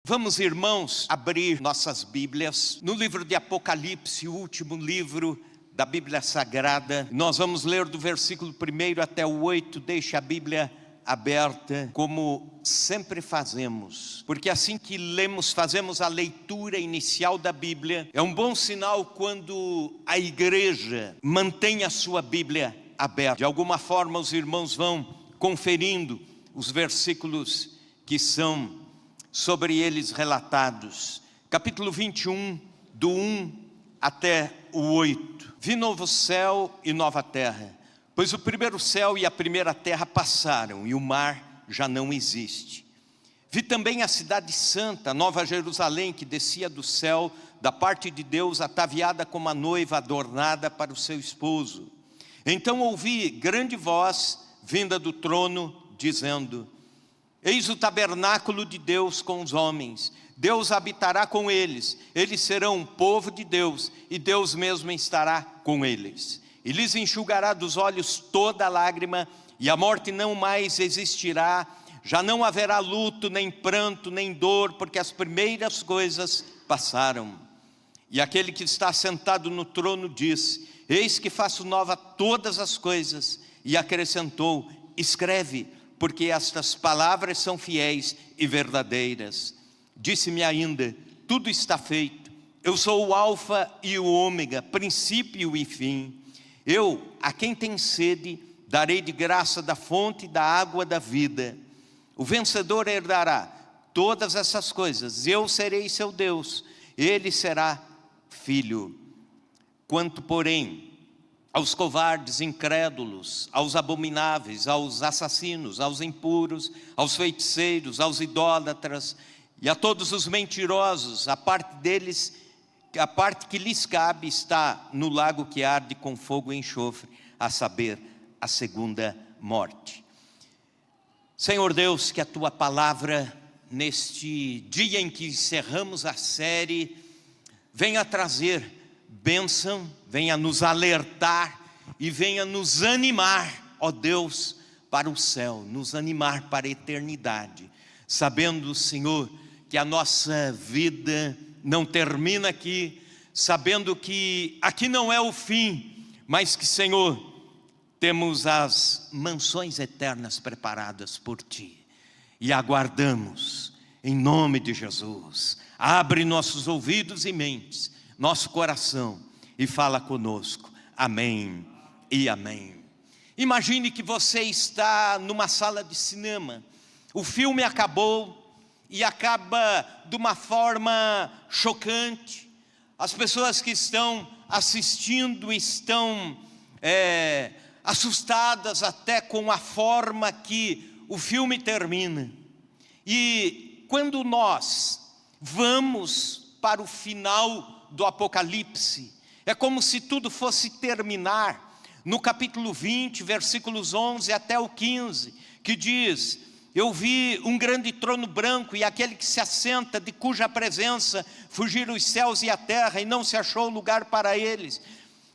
Vamos, irmãos, abrir nossas Bíblias no livro de Apocalipse, o último livro da Bíblia Sagrada. Nós vamos ler do versículo 1 até o 8, deixe a Bíblia aberta, como sempre fazemos, porque assim que lemos, fazemos a leitura inicial da Bíblia. É um bom sinal quando a igreja mantém a sua Bíblia aberta. De alguma forma os irmãos vão conferindo os versículos que são sobre eles relatados. Capítulo 21, do 1 até o 8. Vi novo céu e nova terra, pois o primeiro céu e a primeira terra passaram, e o mar já não existe. Vi também a cidade santa, Nova Jerusalém, que descia do céu, da parte de Deus, ataviada como a noiva adornada para o seu esposo. Então ouvi grande voz vinda do trono, dizendo: eis o tabernáculo de Deus com os homens, Deus habitará com eles, eles serão um povo de Deus, e Deus mesmo estará com eles. E lhes enxugará dos olhos toda lágrima, e a morte não mais existirá, já não haverá luto, nem pranto, nem dor, porque as primeiras coisas passaram. E aquele que está sentado no trono disse: eis que faço nova todas as coisas, e acrescentou: escreve, porque estas palavras são fiéis e verdadeiras. Disse-me ainda: tudo está feito. Eu sou o alfa e o ômega, princípio e fim. Eu, a quem tem sede, darei de graça da fonte da água da vida. O vencedor herdará todas essas coisas. Eu serei seu Deus, ele será filho. Quanto, porém, aos covardes, incrédulos, aos abomináveis, aos assassinos, aos impuros, aos feiticeiros, aos idólatras e a todos os mentirosos, a parte deles, a parte que lhes cabe está no lago que arde com fogo e enxofre, a saber, a segunda morte. Senhor Deus, que a Tua palavra, neste dia em que encerramos a série, venha trazer bênção, venha nos alertar e venha nos animar, ó Deus, para o céu, nos animar para a eternidade, sabendo, Senhor, que a nossa vida não termina aqui, sabendo que aqui não é o fim, mas que, Senhor, temos as mansões eternas preparadas por Ti, e aguardamos, em nome de Jesus. Abre nossos ouvidos e mentes, nosso coração, e fala conosco. Amém e amém. Imagine que você está numa sala de cinema, o filme acabou e acaba de uma forma chocante. As pessoas que estão assistindo estão assustadas até com a forma que o filme termina. E quando nós vamos para o final do Apocalipse, é como se tudo fosse terminar no capítulo 20, versículos 11 até o 15, que diz: eu vi um grande trono branco e aquele que se assenta, de cuja presença fugiram os céus e a terra, e não se achou lugar para eles.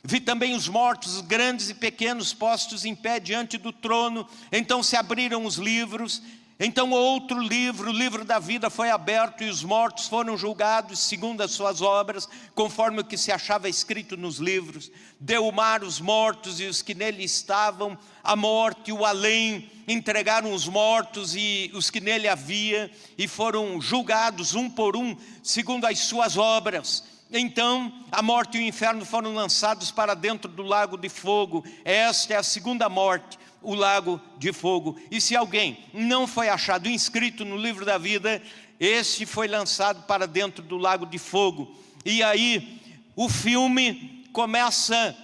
Vi também os mortos, grandes e pequenos, postos em pé diante do trono. Então se abriram os livros. Então outro livro, o livro da vida, foi aberto, e os mortos foram julgados segundo as suas obras, conforme o que se achava escrito nos livros. Deu o mar os mortos e os que nele estavam, a morte e o além entregaram os mortos e os que nele havia, e foram julgados um por um, segundo as suas obras. Então a morte e o inferno foram lançados para dentro do lago de fogo. Esta é a segunda morte, o lago de fogo. E se alguém não foi achado inscrito no livro da vida, este foi lançado para dentro do lago de fogo. E aí o filme começa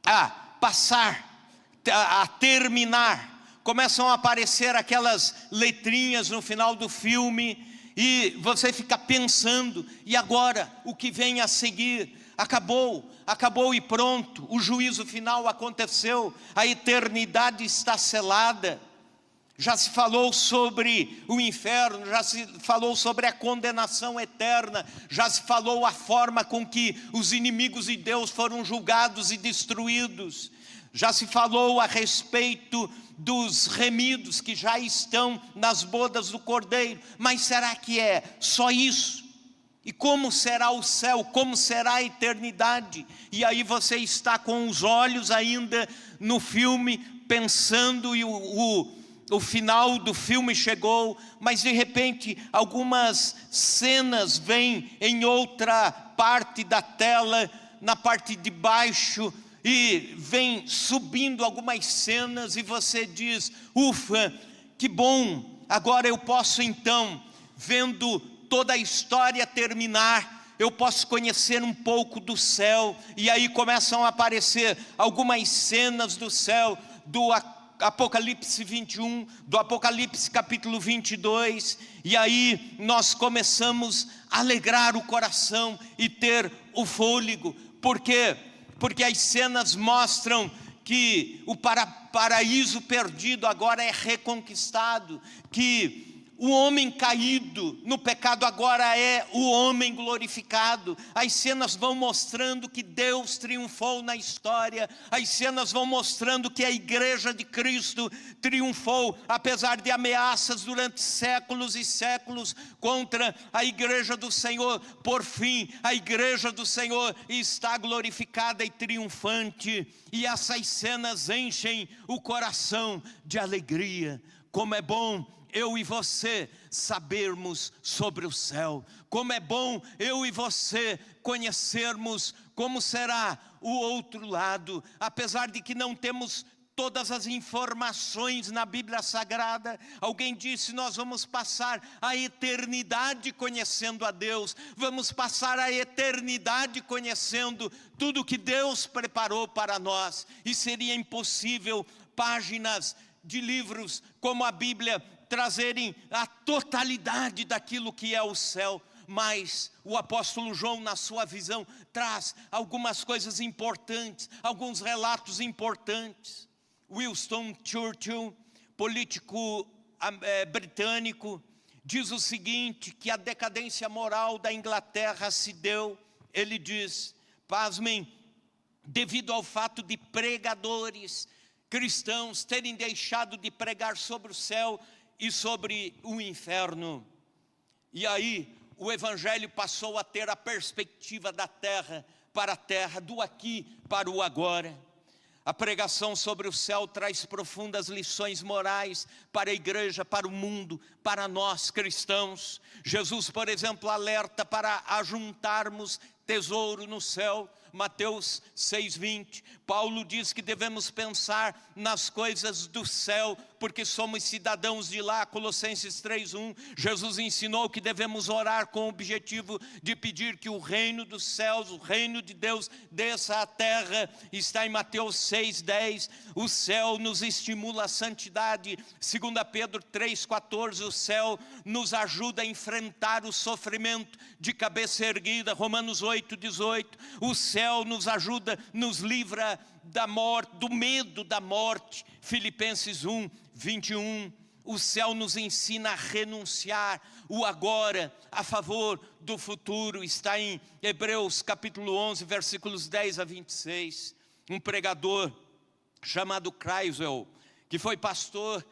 a passar, a terminar. Começam a aparecer aquelas letrinhas no final do filme, e você fica pensando: e agora? O que vem a seguir? Acabou e pronto, o juízo final aconteceu, a eternidade está selada. Já se falou sobre o inferno, já se falou sobre a condenação eterna, já se falou a forma com que os inimigos de Deus foram julgados e destruídos. Já se falou a respeito dos remidos que já estão nas bodas do Cordeiro. Mas será que é só isso? E como será o céu? Como será a eternidade? E aí você está com os olhos ainda no filme, pensando, e o final do filme chegou, mas de repente algumas cenas vêm em outra parte da tela, na parte de baixo, e vem subindo algumas cenas, e você diz: ufa, que bom, agora eu posso então, vendo toda a história terminar, eu posso conhecer um pouco do céu. E aí começam a aparecer algumas cenas do céu, do Apocalipse 21, do Apocalipse capítulo 22, e aí nós começamos a alegrar o coração e ter o fôlego. Por quê? Porque as cenas mostram que o paraíso perdido agora é reconquistado, que o homem caído no pecado agora é o homem glorificado. As cenas vão mostrando que Deus triunfou na história. As cenas vão mostrando que a igreja de Cristo triunfou, apesar de ameaças durante séculos e séculos contra a igreja do Senhor. Por fim, a igreja do Senhor está glorificada e triunfante. E essas cenas enchem o coração de alegria. Como é bom eu e você sabermos sobre o céu. Como é bom eu e você conhecermos como será o outro lado. Apesar de que não temos todas as informações na Bíblia Sagrada, alguém disse: nós vamos passar a eternidade conhecendo a Deus, vamos passar a eternidade conhecendo tudo que Deus preparou para nós, e seria impossível páginas de livros como a Bíblia trazerem a totalidade daquilo que é o céu. Mas o apóstolo João, na sua visão, traz algumas coisas importantes, alguns relatos importantes. Winston Churchill, político britânico, diz o seguinte, que a decadência moral da Inglaterra se deu, ele diz, pasmem, devido ao fato de pregadores cristãos terem deixado de pregar sobre o céu e sobre o inferno. E aí o evangelho passou a ter a perspectiva da terra para a terra, do aqui para o agora. A pregação sobre o céu traz profundas lições morais para a igreja, para o mundo, para nós cristãos. Jesus, por exemplo, alerta para ajuntarmos tesouro no céu. Mateus 6:20, Paulo diz que devemos pensar nas coisas do céu, porque somos cidadãos de lá. Colossenses 3:1, Jesus ensinou que devemos orar com o objetivo de pedir que o reino dos céus, o reino de Deus, desça à terra. Está em Mateus 6:10, o céu nos estimula à santidade. 2 Pedro 3:14, o céu nos ajuda a enfrentar o sofrimento de cabeça erguida. Romanos 8:18, o céu nos ajuda, nos livra da morte, do medo da morte. Filipenses 1:21, o céu nos ensina a renunciar o agora a favor do futuro. Está em Hebreus capítulo 11, versículos 10 a 26. Um pregador chamado Kreisel, que foi pastor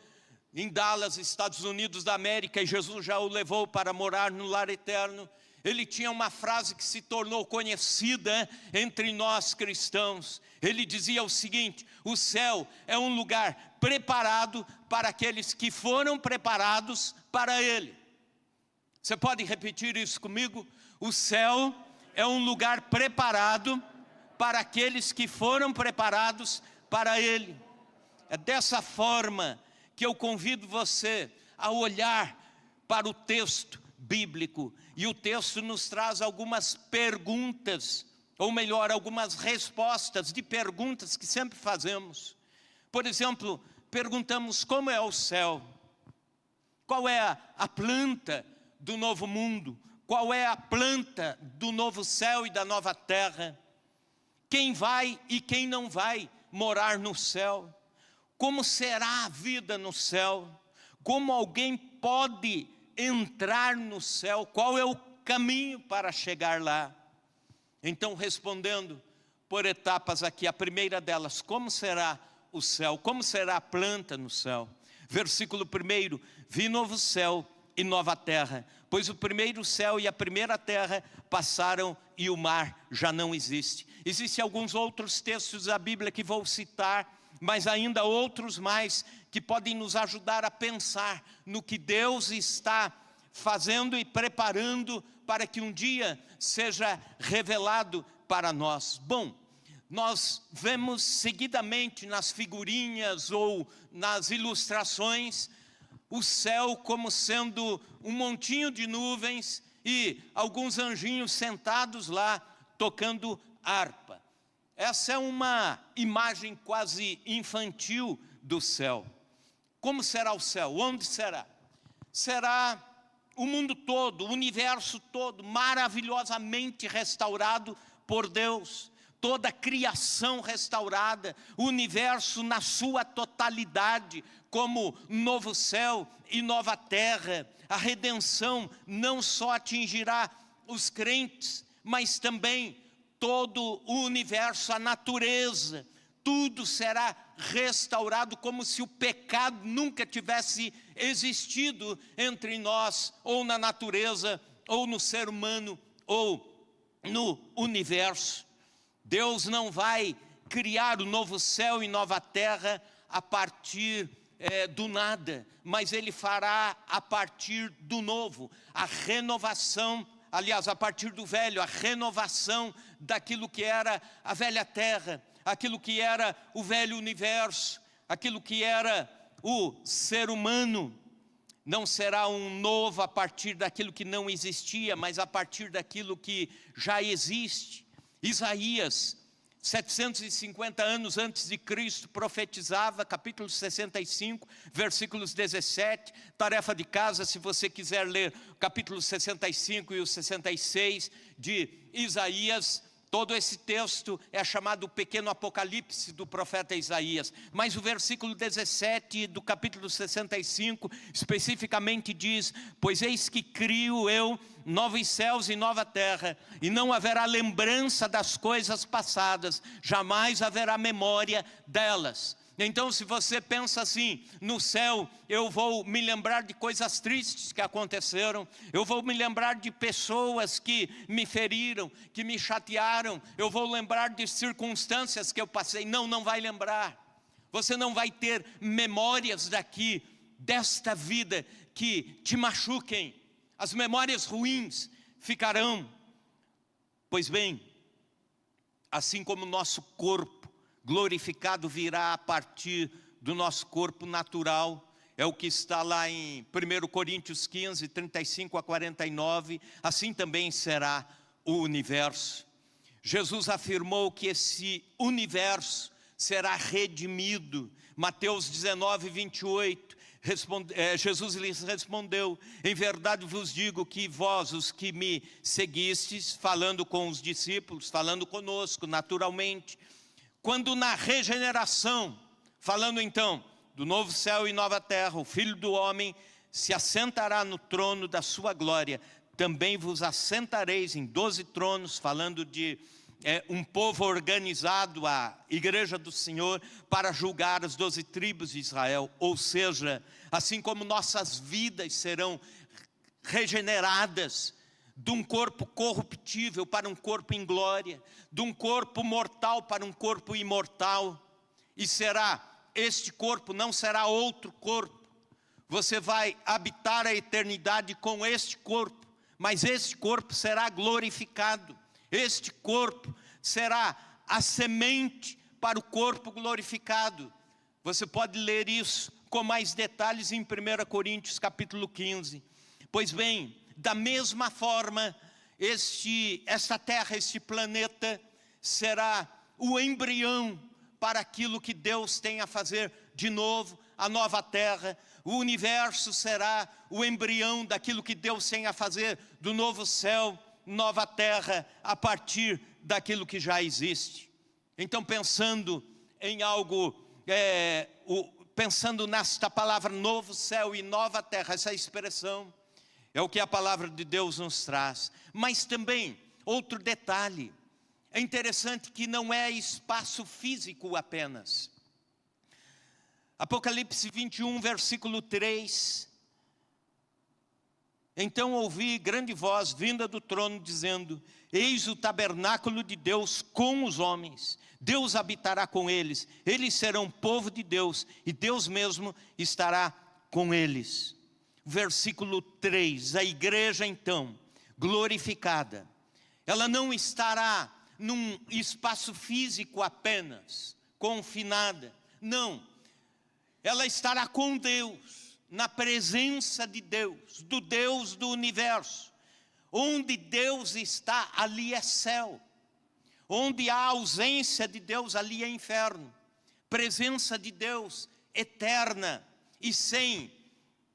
em Dallas, Estados Unidos da América, e Jesus já o levou para morar no lar eterno. Ele tinha uma frase que se tornou conhecida entre nós cristãos. Ele dizia o seguinte: o céu é um lugar preparado para aqueles que foram preparados para ele. Você pode repetir isso comigo? O céu é um lugar preparado para aqueles que foram preparados para ele. É dessa forma que eu convido você a olhar para o texto bíblico. E o texto nos traz algumas perguntas, ou melhor, algumas respostas de perguntas que sempre fazemos. Por exemplo, perguntamos: como é o céu? Qual é a planta do novo mundo? Qual é a planta do novo céu e da nova terra? Quem vai e quem não vai morar no céu? Como será a vida no céu? Como alguém pode entrar no céu? Qual é o caminho para chegar lá? Então, respondendo por etapas aqui, a primeira delas: como será o céu? Como será a planta no céu? Versículo 1: vi novo céu e nova terra, pois o primeiro céu e a primeira terra passaram e o mar já não existe. Existem alguns outros textos da Bíblia que vou citar, mas ainda outros mais que podem nos ajudar a pensar no que Deus está fazendo e preparando para que um dia seja revelado para nós. Bom, nós vemos seguidamente nas figurinhas ou nas ilustrações o céu como sendo um montinho de nuvens e alguns anjinhos sentados lá tocando harpa. Essa é uma imagem quase infantil do céu. Como será o céu? Onde será? Será o mundo todo, o universo todo, maravilhosamente restaurado por Deus. Toda a criação restaurada, o universo na sua totalidade, como novo céu e nova terra. A redenção não só atingirá os crentes, mas também todo o universo, a natureza. Tudo será restaurado como se o pecado nunca tivesse existido entre nós, ou na natureza, ou no ser humano, ou no universo. Deus não vai criar o novo céu e nova terra a partir do nada, mas Ele fará a partir do novo, a renovação, aliás, a partir do velho, a renovação daquilo que era a velha terra, aquilo que era o velho universo, aquilo que era o ser humano. Não será um novo a partir daquilo que não existia, mas a partir daquilo que já existe. Isaías, 750 anos antes de Cristo, profetizava, capítulo 65, versículos 17, tarefa de casa, se você quiser ler o capítulo 65 e o 66 de Isaías. Todo esse texto é chamado o pequeno apocalipse do profeta Isaías. Mas o versículo 17 do capítulo 65 especificamente diz: pois eis que crio eu novos céus e nova terra, e não haverá lembrança das coisas passadas, jamais haverá memória delas. Então, se você pensa assim, no céu eu vou me lembrar de coisas tristes que aconteceram, eu vou me lembrar de pessoas que me feriram, que me chatearam, eu vou lembrar de circunstâncias que eu passei. Não vai lembrar. Você não vai ter memórias daqui, desta vida, que te machuquem. As memórias ruins ficarão. Pois bem, assim como o nosso corpo glorificado virá a partir do nosso corpo natural, é o que está lá em 1 Coríntios 15, 35 a 49, assim também será o universo. Jesus afirmou que esse universo será redimido. Mateus 19, 28, Jesus lhes respondeu: em verdade vos digo que vós, os que me seguistes, falando com os discípulos, falando conosco naturalmente, quando na regeneração, falando então do novo céu e nova terra, o Filho do Homem se assentará no trono da sua glória, também vos assentareis em 12 tronos, falando de um povo organizado, a igreja do Senhor, para julgar as 12 tribos de Israel. Ou seja, assim como nossas vidas serão regeneradas, de um corpo corruptível para um corpo em glória, de um corpo mortal para um corpo imortal, e será este corpo, não será outro corpo. Você vai habitar a eternidade com este corpo, mas este corpo será glorificado. Este corpo será a semente para o corpo glorificado. Você pode ler isso com mais detalhes em 1 Coríntios capítulo 15. Pois bem, da mesma forma, esta terra, este planeta, será o embrião para aquilo que Deus tem a fazer de novo, a nova terra. O universo será o embrião daquilo que Deus tem a fazer do novo céu, nova terra, a partir daquilo que já existe. Então, pensando em algo, pensando nesta palavra novo céu e nova terra, essa expressão é o que a palavra de Deus nos traz. Mas também, outro detalhe, é interessante que não é espaço físico apenas. Apocalipse 21, versículo 3. Então ouvi grande voz vinda do trono dizendo: eis o tabernáculo de Deus com os homens. Deus habitará com eles. Eles serão povo de Deus e Deus mesmo estará com eles. Versículo 3. A igreja então, glorificada, ela não estará num espaço físico apenas, confinada. Não. Ela estará com Deus, na presença de Deus, do Deus do universo. Onde Deus está, ali é céu. Onde há ausência de Deus, ali é inferno. Presença de Deus eterna e sem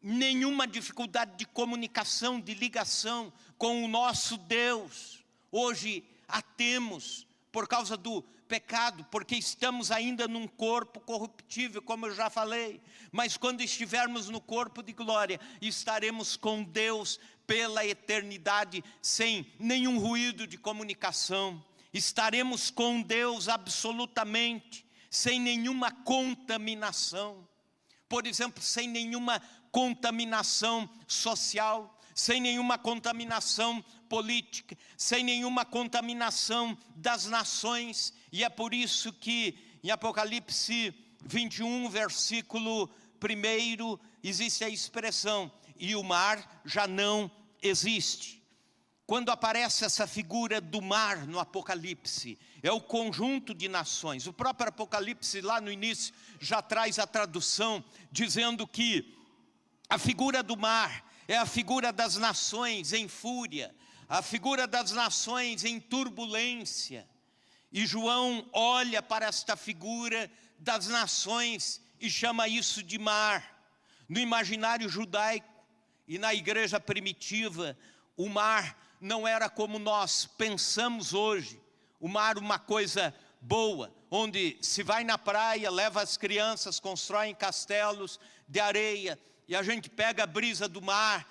nenhuma dificuldade de comunicação, de ligação com o nosso Deus. Hoje a temos por causa do pecado, porque estamos ainda num corpo corruptível, como eu já falei. Mas quando estivermos no corpo de glória, estaremos com Deus pela eternidade, sem nenhum ruído de comunicação. Estaremos com Deus absolutamente, sem nenhuma contaminação. Por exemplo, sem nenhuma contaminação social, sem nenhuma contaminação política, sem nenhuma contaminação das nações. E é por isso que em Apocalipse 21, versículo 1, existe a expressão: e o mar já não existe. Quando aparece essa figura do mar no Apocalipse, é o conjunto de nações. O próprio Apocalipse lá no início já traz a tradução dizendo que a figura do mar é a figura das nações em fúria, a figura das nações em turbulência. E João olha para esta figura das nações e chama isso de mar. No imaginário judaico e na igreja primitiva, o mar não era como nós pensamos hoje. O mar uma coisa boa, onde se vai na praia, leva as crianças, constroem castelos de areia, e a gente pega a brisa do mar,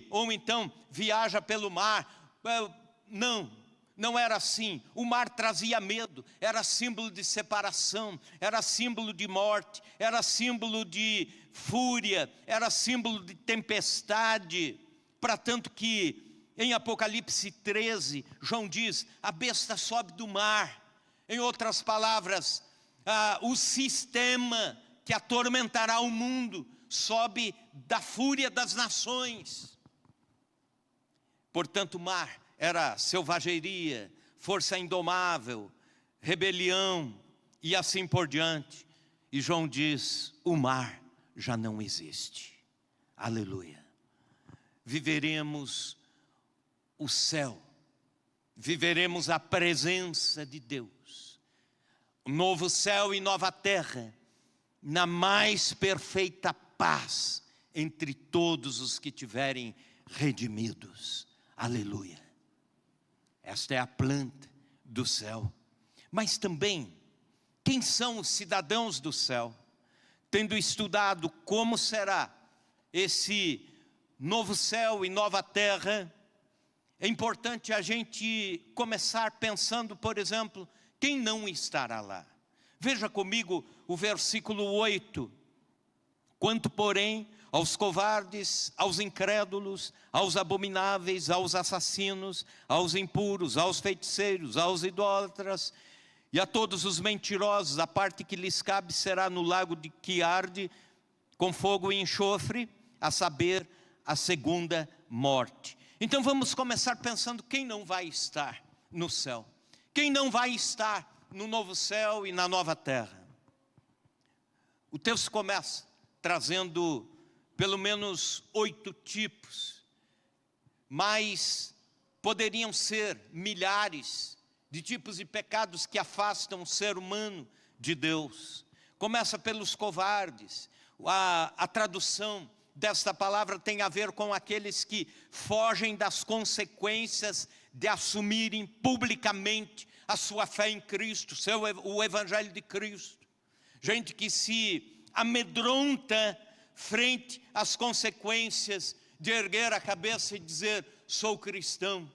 ou então viaja pelo mar. Não era assim. O mar trazia medo, era símbolo de separação, era símbolo de morte, era símbolo de fúria, era símbolo de tempestade. Para tanto que em Apocalipse 13, João diz: a besta sobe do mar. Em outras palavras, o sistema que atormentará o mundo sobe da fúria das nações. Portanto, o mar era selvageria, força indomável, rebelião e assim por diante. E João diz: o mar já não existe. Aleluia. Viveremos o céu, viveremos a presença de Deus. Novo céu e nova terra, na mais perfeita paz entre todos os que tiverem redimidos. Aleluia. Esta é a planta do céu. Mas também, quem são os cidadãos do céu? Tendo estudado como será esse novo céu e nova terra, é importante a gente começar pensando, por exemplo, quem não estará lá. Veja comigo o versículo 8. Quanto, porém, aos covardes, aos incrédulos, aos abomináveis, aos assassinos, aos impuros, aos feiticeiros, aos idólatras e a todos os mentirosos, a parte que lhes cabe será no lago que arde com fogo e enxofre, a saber, a segunda morte. Então vamos começar pensando quem não vai estar no céu. Quem não vai estar no novo céu e na nova terra. O texto começa trazendo pelo menos 8 tipos, mas poderiam ser milhares de tipos de pecados que afastam o ser humano de Deus. Começa pelos covardes. A tradução desta palavra tem a ver com aqueles que fogem das consequências de assumirem publicamente a sua fé em Cristo, o Evangelho de Cristo. Gente que se amedronta frente às consequências de erguer a cabeça e dizer: sou cristão.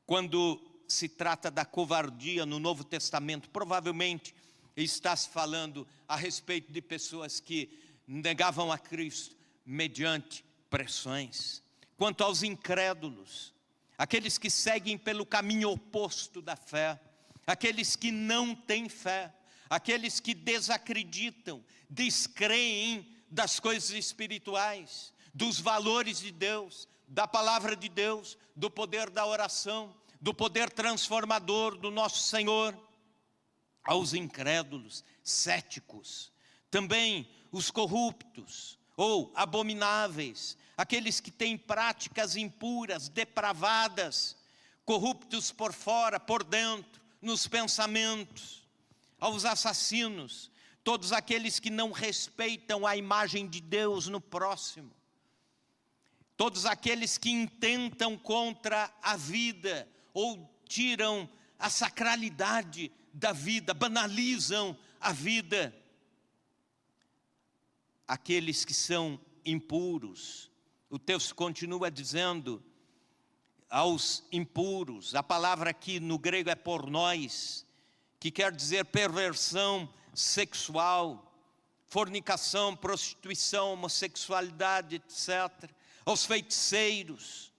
Quando se trata da covardia no Novo Testamento, provavelmente está se falando a respeito de pessoas que negavam a Cristo mediante pressões. Quanto aos incrédulos, aqueles que seguem pelo caminho oposto da fé, aqueles que não têm fé, aqueles que desacreditam, descreem das coisas espirituais, dos valores de Deus, da palavra de Deus, do poder da oração, do poder transformador do nosso Senhor. Aos incrédulos, céticos, também os corruptos ou abomináveis, aqueles que têm práticas impuras, depravadas, corruptos por fora, por dentro, nos pensamentos. Aos assassinos, todos aqueles que não respeitam a imagem de Deus no próximo, todos aqueles que intentam contra a vida ou tiram a sacralidade da vida, banalizam a vida. Aqueles que são impuros, o texto continua dizendo, aos impuros, a palavra aqui no grego é pornós, que quer dizer perversão sexual, fornicação, prostituição, homossexualidade, etc. Aos feiticeiros,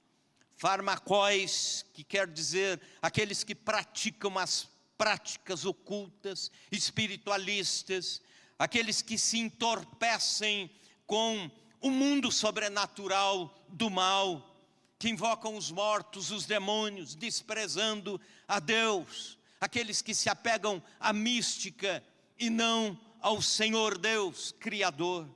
farmacóis, que quer dizer aqueles que praticam as práticas ocultas, espiritualistas, aqueles que se entorpecem com o mundo sobrenatural do mal, que invocam os mortos, os demônios, desprezando a Deus, aqueles que se apegam à mística e não ao Senhor Deus, Criador.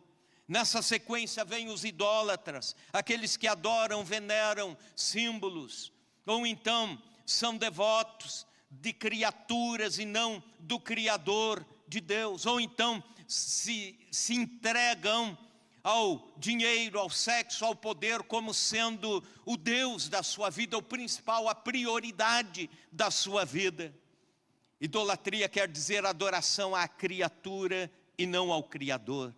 Nessa sequência vem os idólatras, aqueles que adoram, veneram símbolos, ou então são devotos de criaturas e não do Criador de Deus, ou então se entregam ao dinheiro, ao sexo, ao poder como sendo o Deus da sua vida, o principal, a prioridade da sua vida. Idolatria quer dizer adoração à criatura e não ao Criador.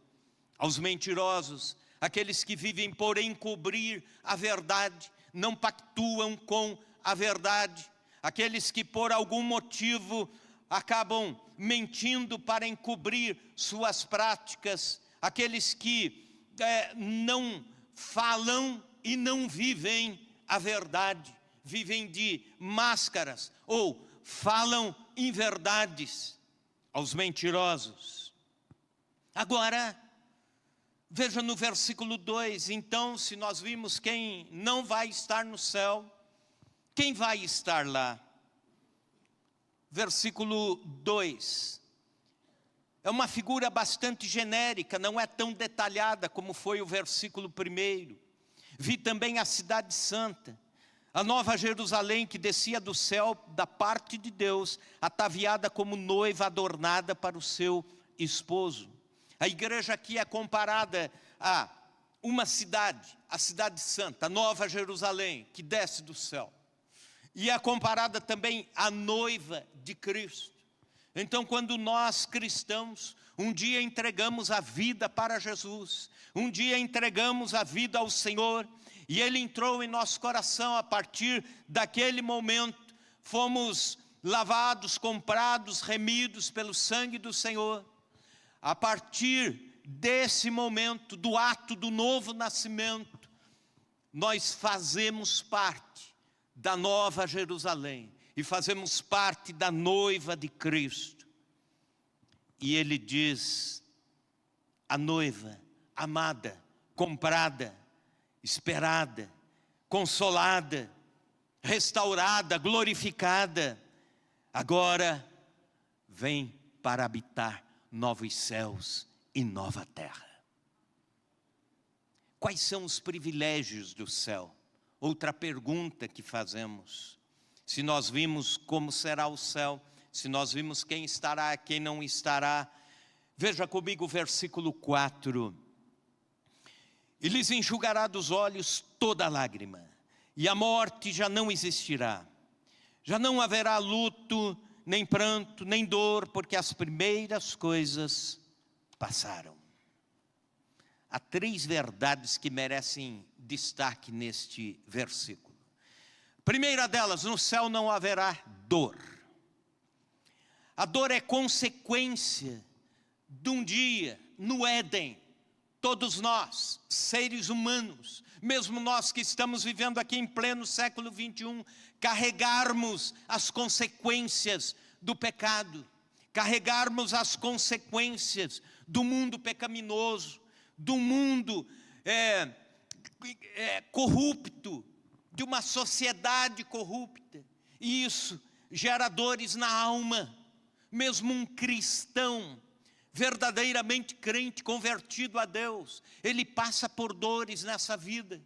Aos mentirosos, aqueles que vivem por encobrir a verdade, não pactuam com a verdade, aqueles que por algum motivo acabam mentindo para encobrir suas práticas, aqueles que não falam e não vivem a verdade, vivem de máscaras ou falam inverdades. Aos mentirosos. Agora, veja no versículo 2, então se nós vimos quem não vai estar no céu, quem vai estar lá? Versículo 2, é uma figura bastante genérica, não é tão detalhada como foi o versículo 1. Vi também a cidade santa, a nova Jerusalém que descia do céu da parte de Deus, ataviada como noiva adornada para o seu esposo. A igreja aqui é comparada a uma cidade, a cidade santa, a nova Jerusalém que desce do céu. E é comparada também à noiva de Cristo. Então, quando nós cristãos, um dia entregamos a vida para Jesus, um dia entregamos a vida ao Senhor, e Ele entrou em nosso coração, a partir daquele momento, fomos lavados, comprados, remidos pelo sangue do Senhor. A partir desse momento, do ato do novo nascimento, nós fazemos parte da nova Jerusalém, e fazemos parte da noiva de Cristo. E Ele diz, a noiva, amada, comprada, esperada, consolada, restaurada, glorificada, agora vem para habitar novos céus e nova terra. Quais são os privilégios do céu? Outra pergunta que fazemos. Se nós vimos como será o céu, se nós vimos quem estará, quem não estará, veja comigo o versículo 4. E lhes enxugará dos olhos toda lágrima, e a morte já não existirá. Já não haverá luto, nem pranto, nem dor, porque as primeiras coisas passaram. Há 3 verdades que merecem destaque neste versículo. Primeira delas, no céu não haverá dor. A dor é consequência de um dia no Éden. Todos nós, seres humanos, mesmo nós que estamos vivendo aqui em pleno século 21, carregarmos as consequências do pecado, carregarmos as consequências do mundo pecaminoso, do mundo corrupto, de uma sociedade corrupta. E isso gera dores na alma. Mesmo um cristão verdadeiramente crente, convertido a Deus, ele passa por dores nessa vida,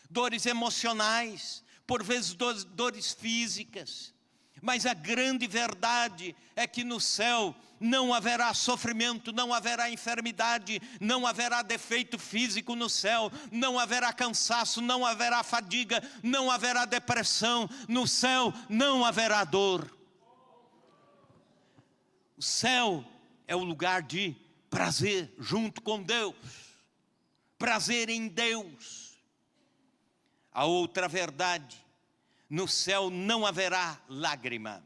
dores emocionais, por vezes dores físicas, mas a grande verdade é que no céu não haverá sofrimento, não haverá enfermidade, não haverá defeito físico no céu, não haverá cansaço, não haverá fadiga, não haverá depressão, no céu não haverá dor. O céu é o lugar de prazer junto com Deus, prazer em Deus. A outra verdade, no céu não haverá lágrima,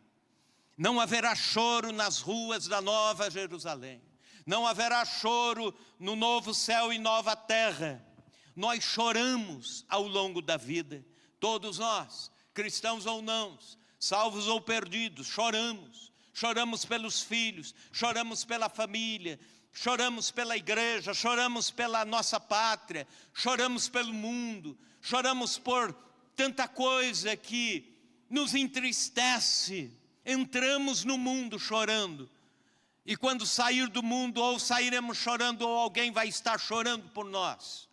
não haverá choro nas ruas da Nova Jerusalém, não haverá choro no novo céu e nova terra. Nós choramos ao longo da vida, todos nós, cristãos ou não, salvos ou perdidos, choramos. Choramos pelos filhos, choramos pela família, choramos pela igreja, choramos pela nossa pátria, choramos pelo mundo, choramos por tanta coisa que nos entristece. Entramos no mundo chorando, e quando sair do mundo, ou sairemos chorando, ou alguém vai estar chorando por nós.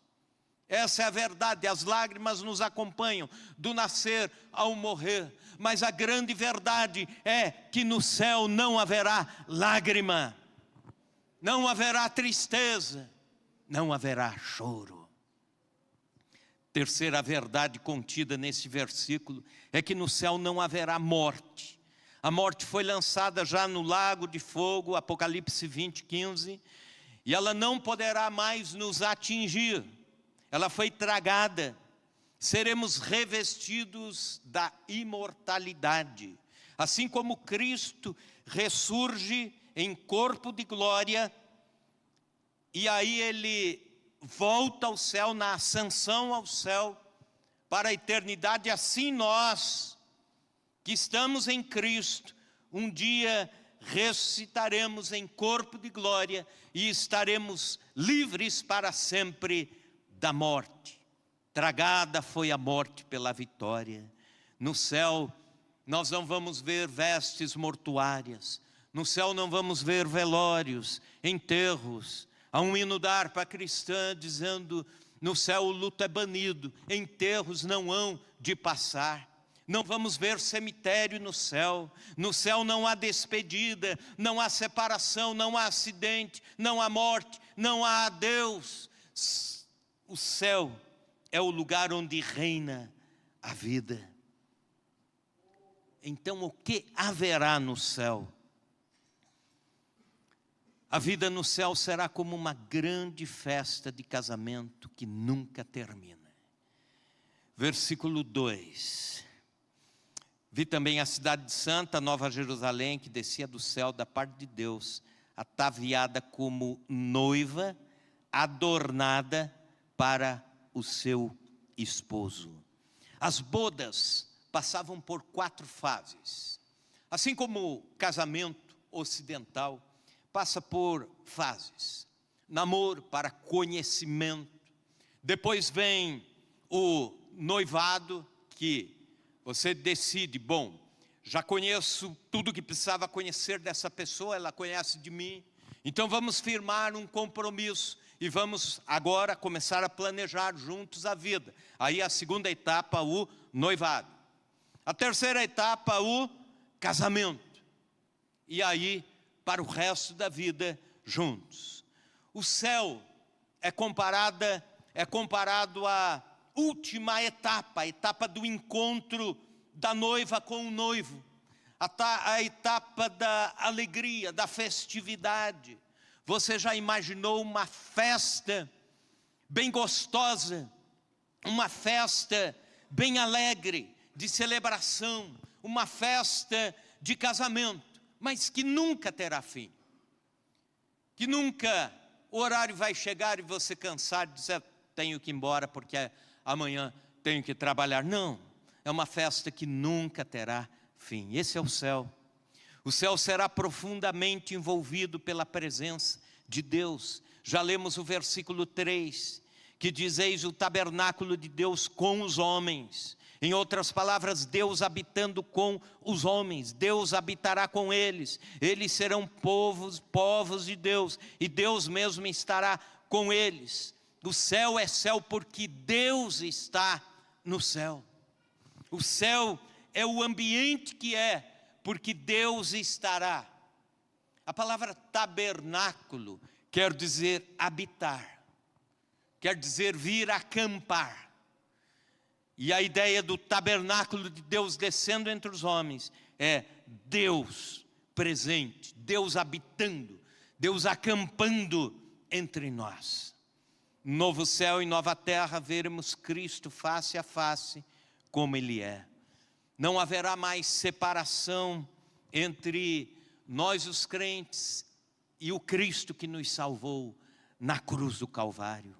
Essa é a verdade, as lágrimas nos acompanham do nascer ao morrer, mas a grande verdade é que no céu não haverá lágrima, não haverá tristeza, não haverá choro. Terceira verdade contida nesse versículo é que no céu não haverá morte. A morte foi lançada já no lago de fogo, Apocalipse 20:15, e ela não poderá mais nos atingir. Ela foi tragada, seremos revestidos da imortalidade. Assim como Cristo ressurge em corpo de glória, e aí ele volta ao céu, na ascensão ao céu, para a eternidade, assim nós, que estamos em Cristo, um dia ressuscitaremos em corpo de glória, e estaremos livres para sempre da morte. Tragada foi a morte pela vitória. No céu nós não vamos ver vestes mortuárias, no céu não vamos ver velórios, enterros. Há um hino da harpa cristã dizendo: no céu o luto é banido, enterros não hão de passar. Não vamos ver cemitério no céu não há despedida, não há separação, não há acidente, não há morte, não há adeus. O céu é o lugar onde reina a vida. Então o que haverá no céu? A vida no céu será como uma grande festa de casamento que nunca termina. Versículo 2. Vi também a cidade santa, Nova Jerusalém, que descia do céu da parte de Deus, ataviada como noiva, adornada para o seu esposo. As bodas passavam por 4 fases. Assim como o casamento ocidental passa por fases. Namoro para conhecimento. Depois vem o noivado, que você decide, bom, já conheço tudo que precisava conhecer dessa pessoa, ela conhece de mim, então vamos firmar um compromisso e vamos agora começar a planejar juntos a vida. Aí a segunda etapa, o noivado. A terceira etapa, o casamento. E aí, para o resto da vida, juntos. O céu é comparado à última etapa, a etapa do encontro da noiva com o noivo. A etapa da alegria, da festividade. Você já imaginou uma festa bem gostosa, uma festa bem alegre, de celebração, uma festa de casamento? mas que nunca terá fim. Que nunca o horário vai chegar e você cansar de dizer, tenho que ir embora porque amanhã tenho que trabalhar. Não, é uma festa que nunca terá fim. Esse é o céu. O céu será profundamente envolvido pela presença de Deus. Já lemos o versículo 3, que diz, eis o tabernáculo de Deus com os homens. Em outras palavras, Deus habitando com os homens. Deus habitará com eles. Eles serão povos de Deus. E Deus mesmo estará com eles. O céu é céu porque Deus está no céu. O céu é o ambiente que é porque Deus estará. A palavra tabernáculo quer dizer habitar, quer dizer vir acampar. E a ideia do tabernáculo de Deus descendo entre os homens é Deus presente, Deus habitando, Deus acampando entre nós. Novo céu e nova terra, veremos Cristo face a face como Ele é. Não haverá mais separação entre nós os crentes e o Cristo que nos salvou na cruz do Calvário.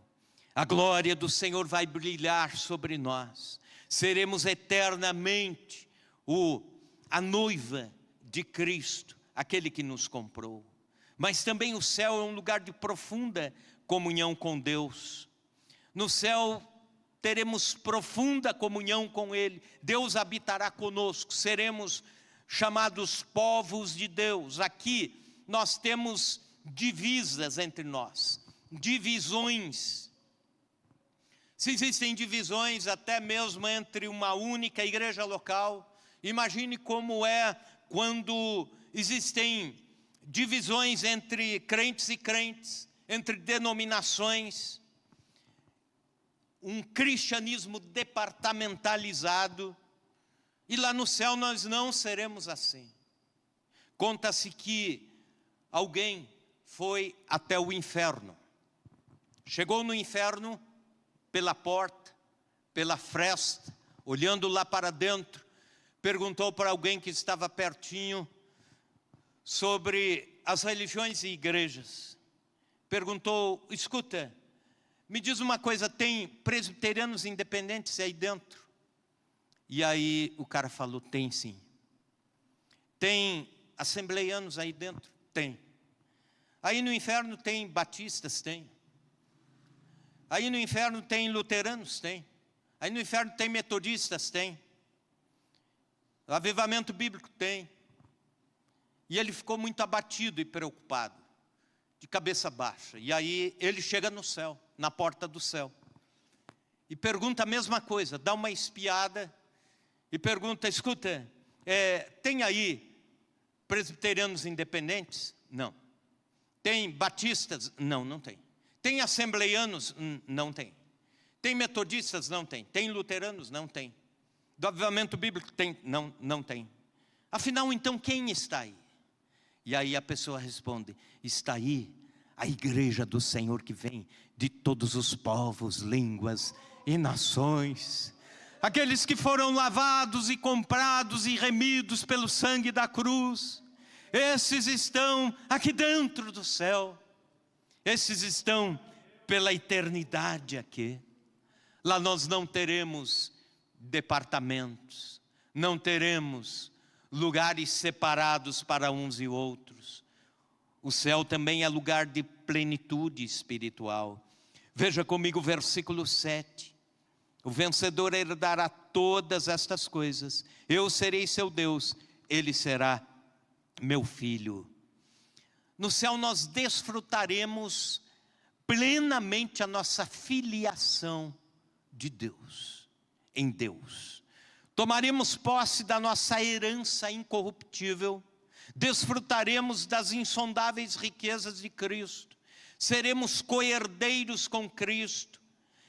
A glória do Senhor vai brilhar sobre nós. Seremos eternamente a noiva de Cristo, aquele que nos comprou. Mas também o céu é um lugar de profunda comunhão com Deus. No céu teremos profunda comunhão com Ele. Deus habitará conosco, seremos chamados povos de Deus. Aqui nós temos divisas entre nós, divisões. Se existem divisões até mesmo entre uma única igreja local, imagine como é quando existem divisões entre crentes e crentes, entre denominações. Um cristianismo departamentalizado, e lá no céu nós não seremos assim. Conta-se que alguém foi até o inferno, chegou no inferno pela porta, pela fresta, olhando lá para dentro, perguntou para alguém que estava pertinho sobre as religiões e igrejas. Perguntou, escuta, me diz uma coisa, tem presbiterianos independentes aí dentro? E aí o cara falou, tem sim. Tem assembleianos aí dentro? Tem. Aí no inferno tem batistas? Tem. Aí no inferno tem luteranos? Tem. Aí no inferno tem metodistas? Tem. Avivamento bíblico? Tem. E ele ficou muito abatido e preocupado, de cabeça baixa. E aí ele chega no céu, na porta do céu, e pergunta a mesma coisa, dá uma espiada e pergunta, escuta, tem aí presbiterianos independentes? Não. Tem batistas? Não, não tem. Tem assembleianos? Não tem. Tem metodistas? Não tem. Tem luteranos? Não tem. Do avivamento bíblico? Tem? Não, não tem. Afinal, então, quem está aí? E aí a pessoa responde, está aí a igreja do Senhor que vem de todos os povos, línguas e nações. Aqueles que foram lavados e comprados e remidos pelo sangue da cruz. Esses estão aqui dentro do céu. Esses estão pela eternidade aqui. Lá nós não teremos departamentos, não teremos lugares separados para uns e outros. O céu também é lugar de plenitude espiritual. Veja comigo o versículo 7. O vencedor herdará todas estas coisas. Eu serei seu Deus, ele será meu filho. No céu nós desfrutaremos plenamente a nossa filiação de Deus, em Deus. Tomaremos posse da nossa herança incorruptível, desfrutaremos das insondáveis riquezas de Cristo, seremos co-herdeiros com Cristo,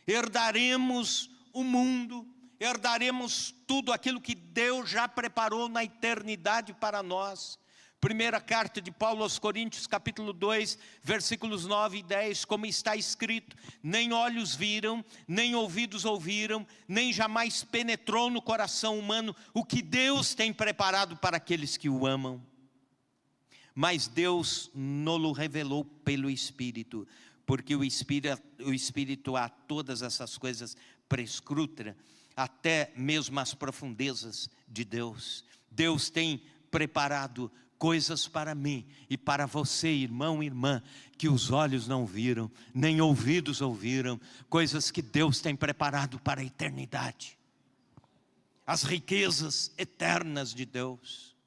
herdaremos o mundo, herdaremos tudo aquilo que Deus já preparou na eternidade para nós. Primeira carta de Paulo aos Coríntios, capítulo 2, versículos 9 e 10, como está escrito, nem olhos viram, nem ouvidos ouviram, nem jamais penetrou no coração humano o que Deus tem preparado para aqueles que o amam. mas Deus nos revelou pelo Espírito, porque o Espírito a todas essas coisas prescruta, até mesmo as profundezas de Deus. Deus tem preparado coisas para mim e para você, irmão e irmã, que os olhos não viram, nem ouvidos ouviram, coisas que Deus tem preparado para a eternidade, as riquezas eternas de Deus.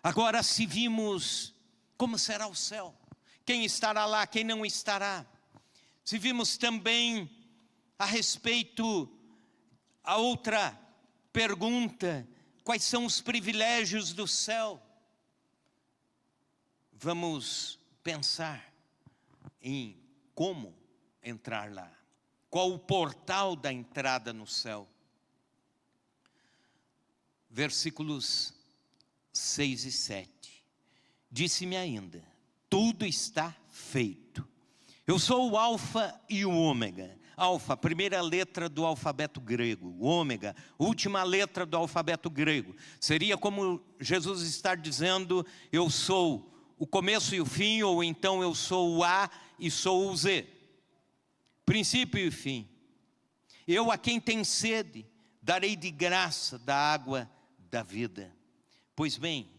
Agora, se vimos como será o céu, quem estará lá, quem não estará, se vimos também a respeito, a outra pergunta, quais são os privilégios do céu? Vamos pensar em como entrar lá. Qual o portal da entrada no céu? Versículos 6 e 7. Disse-me ainda: tudo está feito. Eu sou o alfa e o ômega. Alfa, primeira letra do alfabeto grego. Ômega, última letra do alfabeto grego. Seria como Jesus estar dizendo: eu sou o começo e o fim, ou então eu sou o A e sou o Z. Princípio e fim. Eu a quem tem sede, darei de graça da água da vida. Pois bem,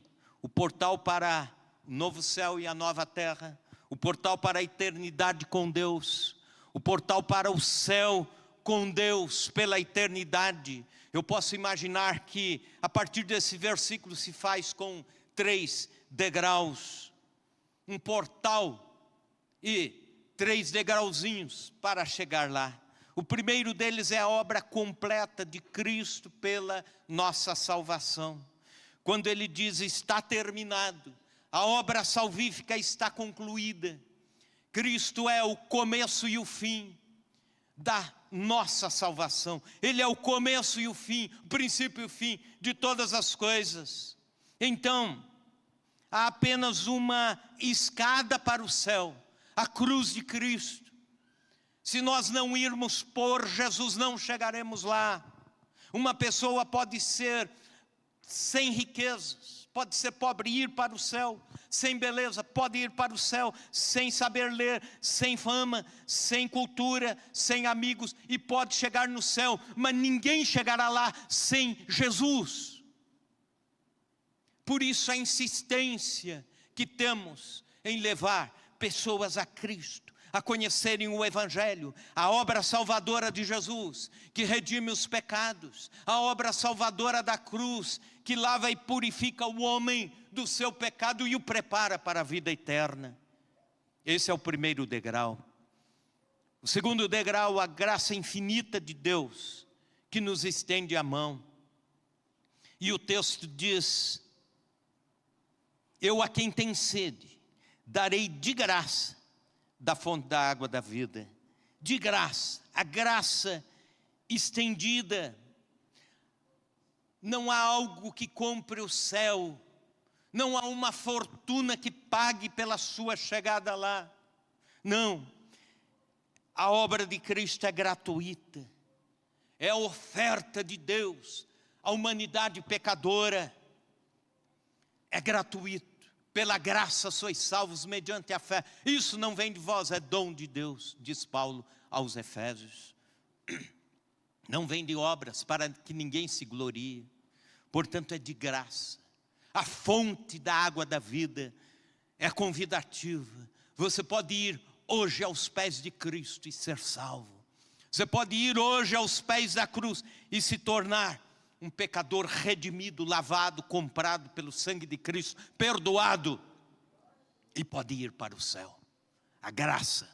o portal para o novo céu e a nova terra, o portal para a eternidade com Deus, o portal para o céu com Deus pela eternidade. Eu posso imaginar que a partir desse versículo se faz com 3 degraus, um portal e 3 degrauzinhos para chegar lá. O primeiro deles é a obra completa de Cristo pela nossa salvação. Quando ele diz: está terminado, a obra salvífica está concluída. Cristo é o começo e o fim da nossa salvação. Ele é o começo e o fim, o princípio e o fim de todas as coisas. Então, há apenas uma escada para o céu, a cruz de Cristo. Se nós não irmos por Jesus, não chegaremos lá. Uma pessoa pode ser sem riquezas, pode ser pobre e ir para o céu, sem beleza, pode ir para o céu, sem saber ler, sem fama, sem cultura, sem amigos, e pode chegar no céu, mas ninguém chegará lá sem Jesus. Por isso a insistência que temos em levar pessoas a Cristo, a conhecerem o Evangelho, a obra salvadora de Jesus, que redime os pecados, a obra salvadora da cruz, que lava e purifica o homem do seu pecado e o prepara para a vida eterna. Esse é o primeiro degrau. O segundo degrau, a graça infinita de Deus, que nos estende a mão. E o texto diz: eu a quem tem sede, darei de graça da fonte da água da vida. De graça, a graça estendida. Não há algo que compre o céu, não há uma fortuna que pague pela sua chegada lá. Não, a obra de Cristo é gratuita, é a oferta de Deus à humanidade pecadora, é gratuito. Pela graça sois salvos mediante a fé. Isso não vem de vós, é dom de Deus, diz Paulo aos Efésios. Não vem de obras, para que ninguém se glorie. Portanto, é de graça. A fonte da água da vida é convidativa. Você pode ir hoje aos pés de Cristo e ser salvo. Você pode ir hoje aos pés da cruz e se tornar um pecador redimido, lavado, comprado pelo sangue de Cristo, perdoado, e pode ir para o céu. A graça.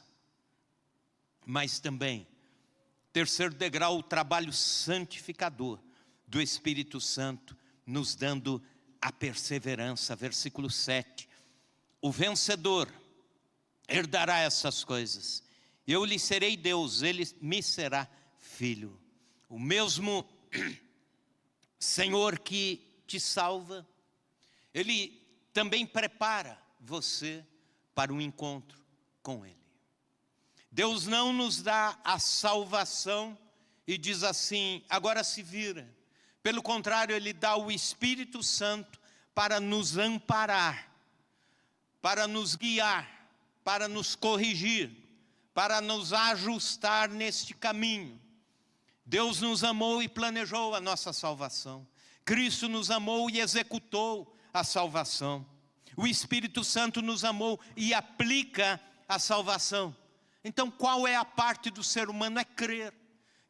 Mas também, terceiro degrau, o trabalho santificador do Espírito Santo, nos dando a perseverança. Versículo 7. O vencedor herdará essas coisas. Eu lhe serei Deus, ele me será filho. O mesmo Senhor que te salva, Ele também prepara você para um encontro com Ele. Deus não nos dá a salvação e diz assim: agora se vira. Pelo contrário, Ele dá o Espírito Santo para nos amparar, para nos guiar, para nos corrigir, para nos ajustar neste caminho. Deus nos amou e planejou a nossa salvação. Cristo nos amou e executou a salvação. O Espírito Santo nos amou e aplica a salvação. Então, qual é a parte do ser humano? É crer.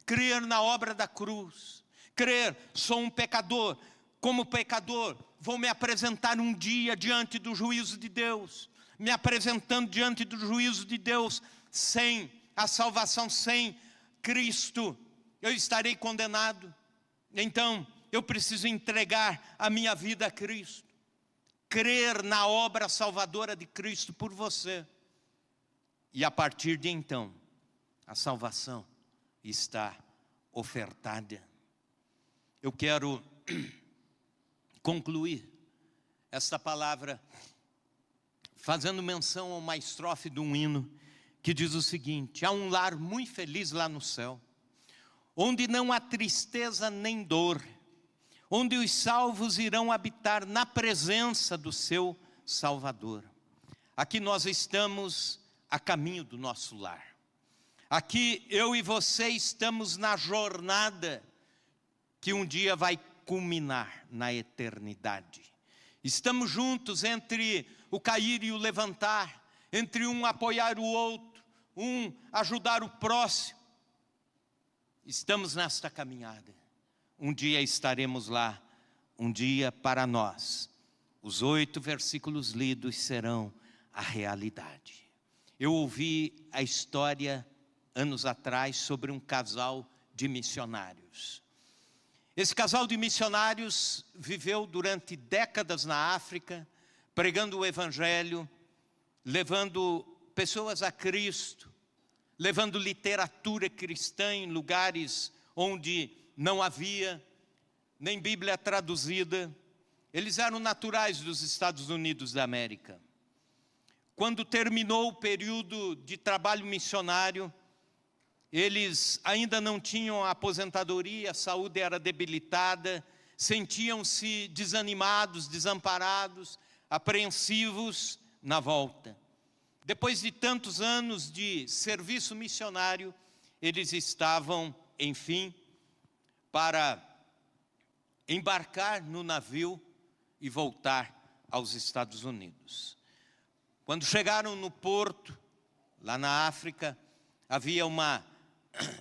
Crer na obra da cruz. Crer, sou um pecador. Como pecador, vou me apresentar um dia diante do juízo de Deus. Me apresentando diante do juízo de Deus, sem a salvação, sem Cristo, eu estarei condenado. Então, eu preciso entregar a minha vida a Cristo. Crer na obra salvadora de Cristo por você. E a partir de então, a salvação está ofertada. Eu quero concluir esta palavra fazendo menção a uma estrofe de um hino que diz o seguinte: há um lar muito feliz lá no céu, onde não há tristeza nem dor, onde os salvos irão habitar na presença do seu Salvador. Aqui nós estamos a caminho do nosso lar. Aqui eu e você estamos na jornada que um dia vai culminar na eternidade. Estamos juntos entre o cair e o levantar, entre um apoiar o outro, um ajudar o próximo. Estamos nesta caminhada. Um dia estaremos lá, um dia para nós. Os 8 versículos lidos serão a realidade. Eu ouvi a história anos atrás sobre um casal de missionários. Esse casal de missionários viveu durante décadas na África, pregando o Evangelho, levando pessoas a Cristo, levando literatura cristã em lugares onde não havia nem Bíblia traduzida. Eles eram naturais dos Estados Unidos da América. Quando terminou o período de trabalho missionário, eles ainda não tinham a aposentadoria, a saúde era debilitada, sentiam-se desanimados, desamparados, apreensivos na volta. Depois de tantos anos de serviço missionário, eles estavam, enfim, para embarcar no navio e voltar aos Estados Unidos. Quando chegaram no porto, lá na África, havia uma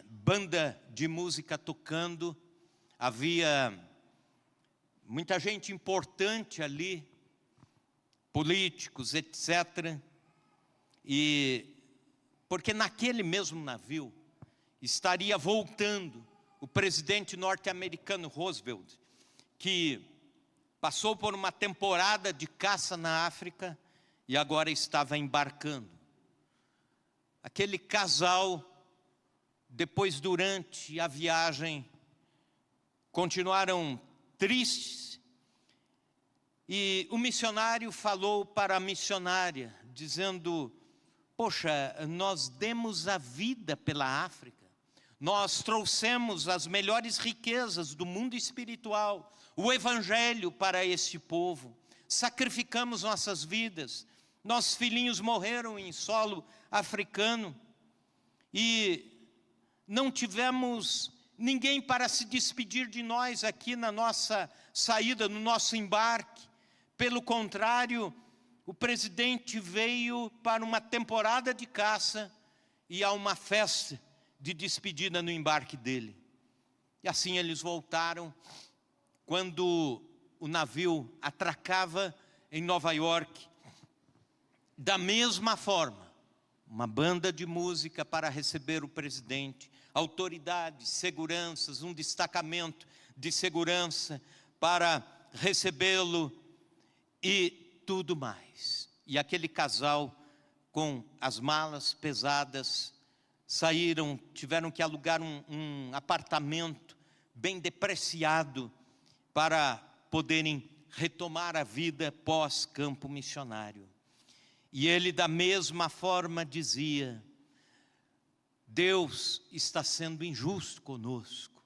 banda de música tocando, havia muita gente importante ali, políticos, etc. E porque naquele mesmo navio estaria voltando o presidente norte-americano Roosevelt, que passou por uma temporada de caça na África e agora estava embarcando. Aquele casal, depois, durante a viagem, continuaram tristes. E o missionário falou para a missionária, dizendo: poxa, nós demos a vida pela África. Nós trouxemos as melhores riquezas do mundo espiritual, o Evangelho para este povo. Sacrificamos nossas vidas. Nossos filhinhos morreram em solo africano. E não tivemos ninguém para se despedir de nós aqui na nossa saída, no nosso embarque. Pelo contrário, o presidente veio para uma temporada de caça e há uma festa de despedida no embarque dele. E assim eles voltaram. Quando o navio atracava em Nova York, da mesma forma, uma banda de música para receber o presidente, autoridades, seguranças, um destacamento de segurança para recebê-lo e tudo mais. E aquele casal, com as malas pesadas, saíram, tiveram que alugar um apartamento bem depreciado para poderem retomar a vida pós-campo missionário. E ele da mesma forma dizia: Deus está sendo injusto conosco.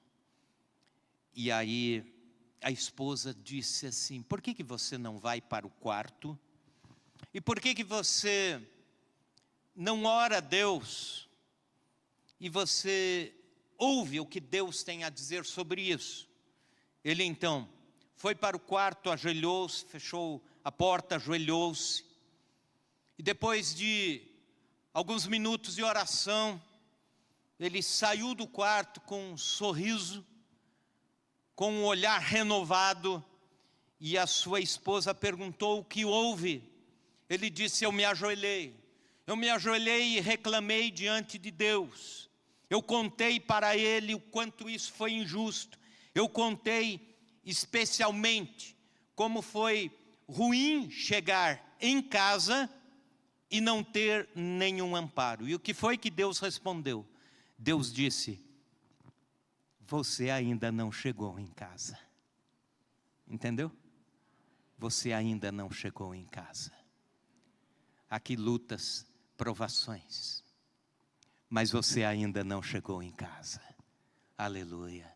E aí a esposa disse assim: por que você não vai para o quarto E por que você não ora a Deus e você ouve o que Deus tem a dizer sobre isso? Ele então foi para o quarto, ajoelhou-se, fechou a porta, ajoelhou-se. E depois de alguns minutos de oração, ele saiu do quarto com um sorriso, com um olhar renovado, e a sua esposa perguntou o que houve. Ele disse: eu me ajoelhei e reclamei diante de Deus. Eu contei para ele o quanto isso foi injusto. Eu contei especialmente como foi ruim chegar em casa e não ter nenhum amparo. E o que foi que Deus respondeu? Deus disse: você ainda não chegou em casa. Entendeu? Você ainda não chegou em casa. Aqui lutas, provações, mas você ainda não chegou em casa. Aleluia.